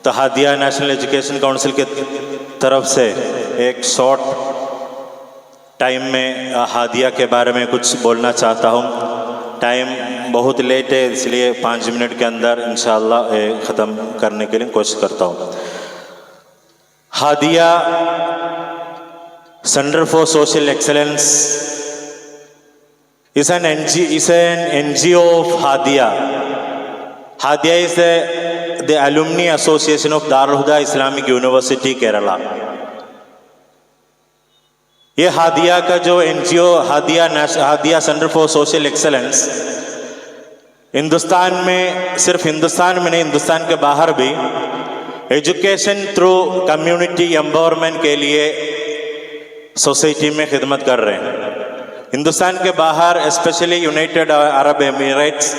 तो Hadiya national education council की तरफ से एक शॉर्ट टाइम में हादिया के बारे में कुछ बोलना चाहता हूँ। टाइम बहुत लेट है, इसलिए 5 मिनट के अंदर इंशाअल्लाह ख़त्म करने के लिए कोशिश करता हूँ। Hadiya centre for social excellence is an NGO of Hadia. Hadia is the Alumni Association of Darul Huda Islamic University, Kerala. ये हादिया का जो NGO Hadiya centre for social excellence Hindustan में, सिर्फ हिंदुस्तान में नहीं, हिंदुस्तान के बाहर भी एजुकेशन थ्रू कम्युनिटी एम्पावरमेंट के लिए सोसाइटी में खिदमत कर रहे हैं। हिंदुस्तान के बाहर specially United Arab Emirates,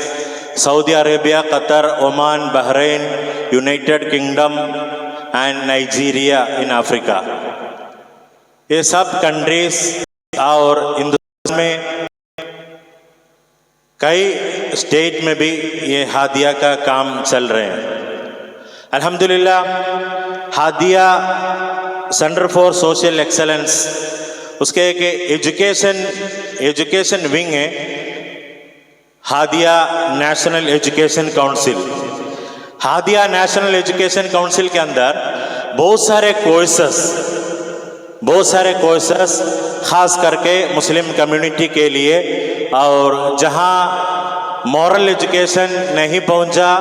Saudi Arabia, Qatar, Oman, Bahrain, United kingdom and Nigeria in Africa, ये सब कंट्रीज और हिंदुस्तान में कई स्टेट में भी ये हादिया का काम चल रहे हैं। अल्हम्दुलिल्लाह Hadiya centre for social excellence, उसके एक एजुकेशन विंग है Hadiya national education council. Hadiya national education council के अंदर बहुत सारे कोर्सेस खास करके मुस्लिम कम्युनिटी के लिए, और जहां मॉरल एजुकेशन नहीं पहुंचा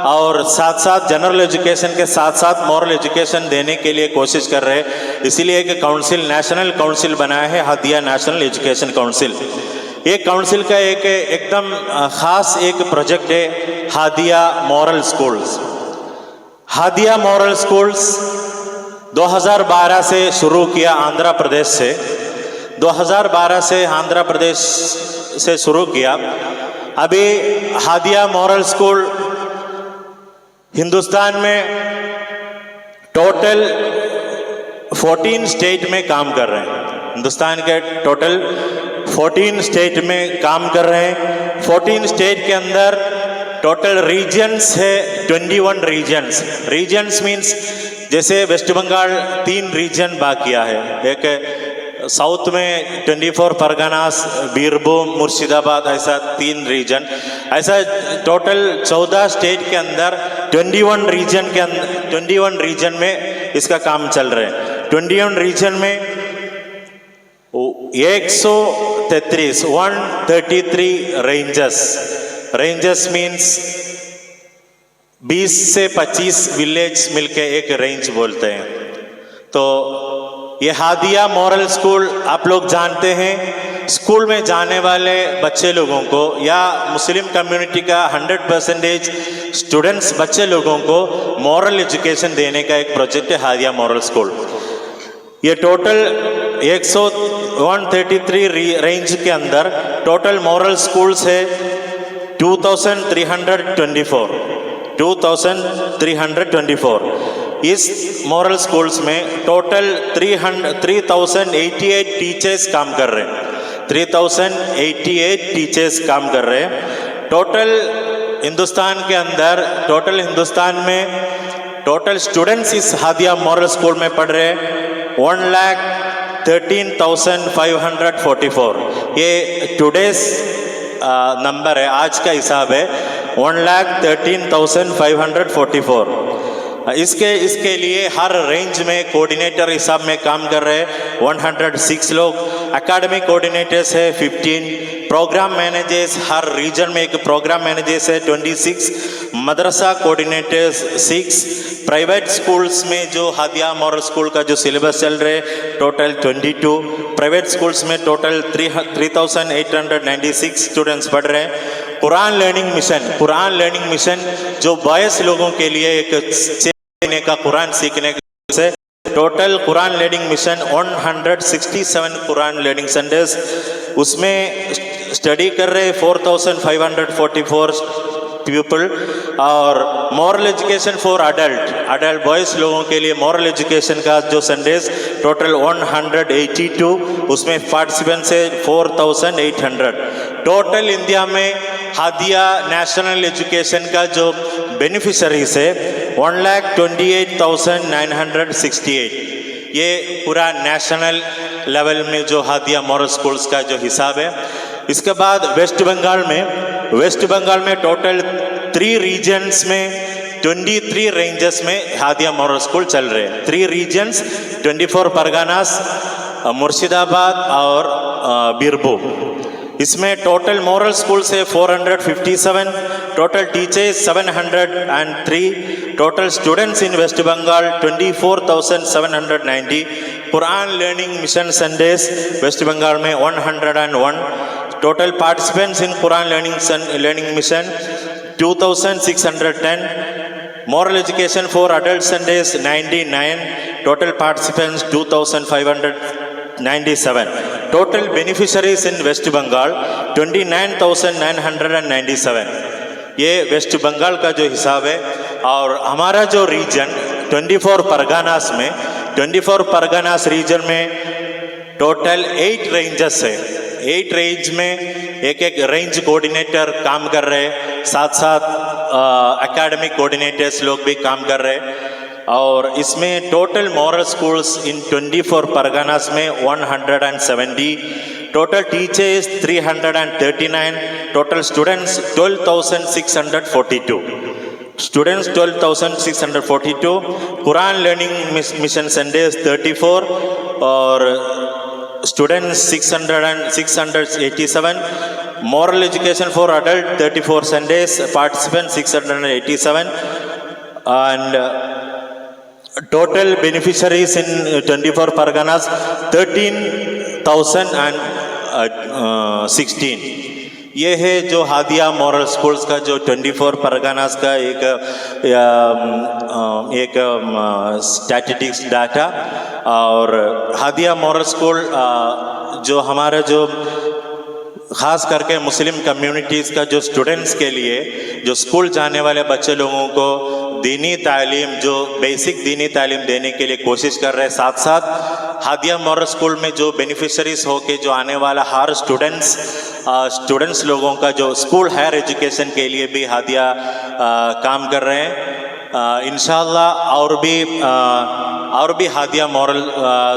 और साथ साथ जनरल एजुकेशन के साथ साथ मॉरल एजुकेशन देने के लिए कोशिश कर रहे हैं। इसीलिए एक काउंसिल, नेशनल काउंसिल बनाया है हादिया नेशनल एजुकेशन काउंसिल। ये काउंसिल का एक एकदम ख़ास एक प्रोजेक्ट है Hadiya moral schools. Hadiya moral schools 2012 से शुरू किया आंध्र प्रदेश से, 2012 से आंध्र प्रदेश से शुरू किया। अभी हादिया मॉरल स्कूल हिंदुस्तान में टोटल 14 स्टेट में काम कर रहे हैं। हिंदुस्तान के टोटल 14 स्टेट में काम कर रहे हैं। 14 स्टेट के अंदर टोटल रीजन्स है 21 रीजन्स मीन्स जैसे वेस्ट बंगाल 3 रीजन बाकिया है, एक साउथ में 24 परगनास, बीरभूम, मुर्शिदाबाद, ऐसा 3 रीजन, ऐसा टोटल 14 स्टेट के अंदर 21 रीजन में इसका काम चल रहा है। 21 रीजन में 133 रेंजेस मीन्स 20 से 25 विलेज मिलके एक रेंज बोलते हैं। तो ये हादिया मॉरल स्कूल आप लोग जानते हैं, स्कूल में जाने वाले बच्चे लोगों को या मुस्लिम कम्युनिटी का 100% स्टूडेंट्स बच्चे लोगों को मॉरल एजुकेशन देने का एक प्रोजेक्ट है हादिया मॉरल स्कूल। ये टोटल 133 रेंज के अंदर टोटल मॉरल स्कूल्स है 2324। इस मॉरल स्कूल्स में टोटल 3088 टीचर्स काम कर रहे हैं। 3088 टीचर्स काम कर रहे हैं टोटल हिंदुस्तान के अंदर। टोटल हिंदुस्तान में टोटल स्टूडेंट्स इस हादिया मॉरल स्कूल में पढ़ रहे हैं 1,13,544। ये टुडेस नंबर है, आज का हिसाब है 1,13,544। इसके लिए हर रेंज में कोऑर्डिनेटर हिसाब में काम कर रहे हैं 106 लोग। एकेडमिक कोऑर्डिनेटर्स है 15, प्रोग्राम मैनेजर्स हर रीजन में एक प्रोग्राम मैनेजर्स है 26, मदरसा कोऑर्डिनेटर्स 6, प्राइवेट स्कूल्स में जो हादिया मॉरल स्कूल का जो सिलेबस चल रहे हैं टोटल 22, प्राइवेट स्कूल्स में टोटल 3,896 स्टूडेंट्स पढ़ रहे हैं। कुरान लर्निंग मिशन जो बॉयज़ लोगों के लिए एक का कुरान सीखने से total Quran learning mission 167 Quran learning centres उसमें स्टडी कर रहे 4,544 पीपल। और moral education for adult boys लोगों के लिए मॉरल एजुकेशन का जो सेंटर्स टोटल 182, उसमें पार्टिसिपेंट्स है 4,800। टोटल इंडिया में हादिया नेशनल एजुकेशन का जो बेनिफिशरीज है 1,28,968। ये पूरा नेशनल लेवल में जो हादिया मॉडल स्कूल्स का जो हिसाब है। इसके बाद वेस्ट बंगाल में टोटल 3 रीजन्स में 23 रेंजेस में हादिया मॉडल स्कूल चल रहे हैं। 3 रीजन्स 24 परगनास, मुर्शिदाबाद और बीरभूम। इसमें टोटल मॉडल स्कूल से 457, total teachers 703, total students in West Bengal 24,790। Quran learning mission Sundays West Bengal में 101, total participants in Quran learning mission 2,610। Moral education for adult Sundays 99, total participants 2,597. Total beneficiaries in West Bengal 29,997. ये waste Bengal का जो हिसाब है। और हमारा जो रीजन 24 परगनास रीजन में टोटल 8 रेंजेस है। 8 रेंज में एक रेंज कोऑर्डिनेटर काम कर रहे हैं, साथ एकेडमिक कोऑर्डिनेटर्स लोग भी काम कर रहे हैं। और इसमें total model schools in 24 Parganas में 170, total teachers 339, total students 12,642। Quran learning mission Sundays 34 और students 687। Moral education for adult 34 Sundays, participants 687, and total beneficiaries in 24 Parganas 13,016। ये है जो हादिया मॉडल स्कूल्स का जो 24 परगनास का एक स्टैटिस्टिक्स डाटा। और हादिया मॉडल स्कूल जो हमारा जो ख़ास करके मुस्लिम कम्युनिटीज़ का जो स्टूडेंट्स के लिए जो स्कूल जाने वाले बच्चे लोगों को दीनी तालीम, जो बेसिक दीनी तालीम देने के लिए कोशिश कर रहे हैं। साथ हादिया मॉडल स्कूल में जो बेनिफिशरीज हो के जो आने वाला हर स्टूडेंट्स लोगों का जो स्कूल हायर एजुकेशन के लिए भी हादिया काम कर रहे हैं। इंशाअल्लाह और भी हादिया मॉडल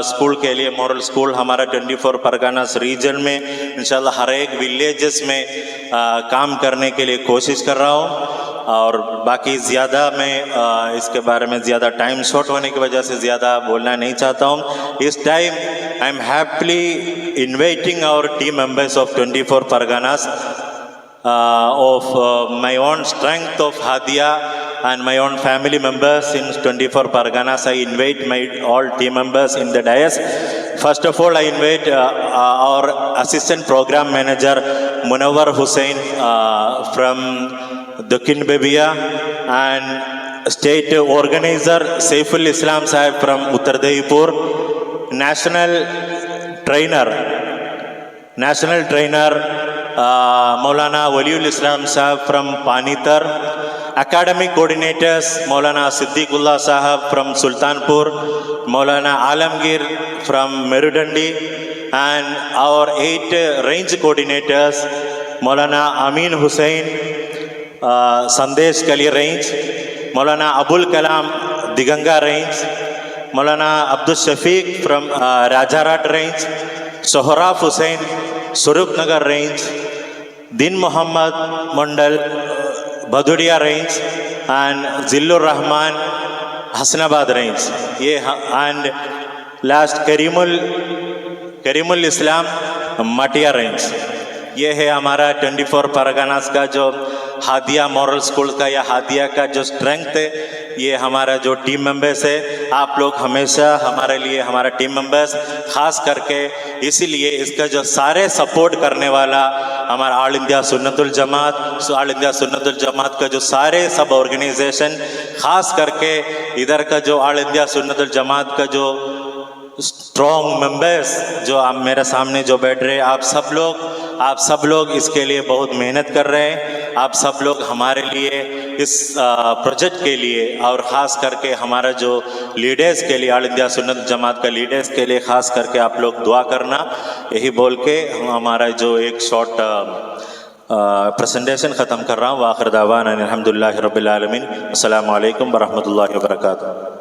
स्कूल के लिए मॉडल स्कूल हमारा 24 परगनास रीजन में इंशाअल्लाह हर एक विलेजेस में काम करने के लिए कोशिश कर रहा हूँ। और बाकी ज़्यादा मैं इसके बारे में ज़्यादा टाइम शॉर्ट होने की वजह से ज़्यादा बोलना नहीं चाहता हूँ। इस time I am happily inviting our team members of 24 Parganas of my own strength of Hadia and my own family members in 24 Parganas. I invite my all team members in the dais. First of all, I invite our assistant program manager Munawar Hussain from Dakhin Bebia, and state organizer Saiful Islam Sahib from Uttar Dehipur, national trainer Maulana Waliul Islam Sahab from Panitar, academic coordinators Maulana Siddiqullah Sahab from Sultanpur, Maulana Alamgir from Merudandi, and our 8 range coordinators Maulana Amin Hussain, Sandesh Kali range, Maulana Abul Kalam Diganga range, Maulana Abdul Shafiq from Rajarat range, Sohrab Hussain Surupnagar range, Din Muhammad Mandal Bhaduria range, and Zillur Rahman Hasnabad range. And last Karimul Islam Matia range. ये है हमारा 24 परगनास का जो Hadiya model school का या हादिया का जो strength है। ये हमारा जो टीम मेंबर्स है, आप लोग हमेशा हमारे लिए हमारा टीम मेंबर्स ख़ास करके इसीलिए इसका जो सारे सपोर्ट करने वाला हमारा ऑल इंडिया सुन्नतुल जमात का जो सारे सब ऑर्गेनाइजेशन, ख़ास करके इधर का जो ऑल इंडिया सुन्नतुल जमात का जो स्ट्रॉन्ग मेंबर्स जो आप मेरे सामने जो बैठ रहे हैं, आप सब लोग इसके लिए बहुत मेहनत कर रहे हैं। आप सब लोग हमारे लिए इस प्रोजेक्ट के लिए और ख़ास करके हमारा जो लीडर्स के लिए ऑल इंडिया सुन्नत जमात का लीडर्स के लिए ख़ास करके आप लोग दुआ करना। यही बोल के हमारा जो एक शॉर्ट प्रेजेंटेशन ख़त्म कर रहा हूँ। वाखिर दावाना अनिल हम्दुलिल्लाहि रब्बिल आलमीन। अस्सलामु अलैकुम वरहमतुल्लाहि वबरकातुहू।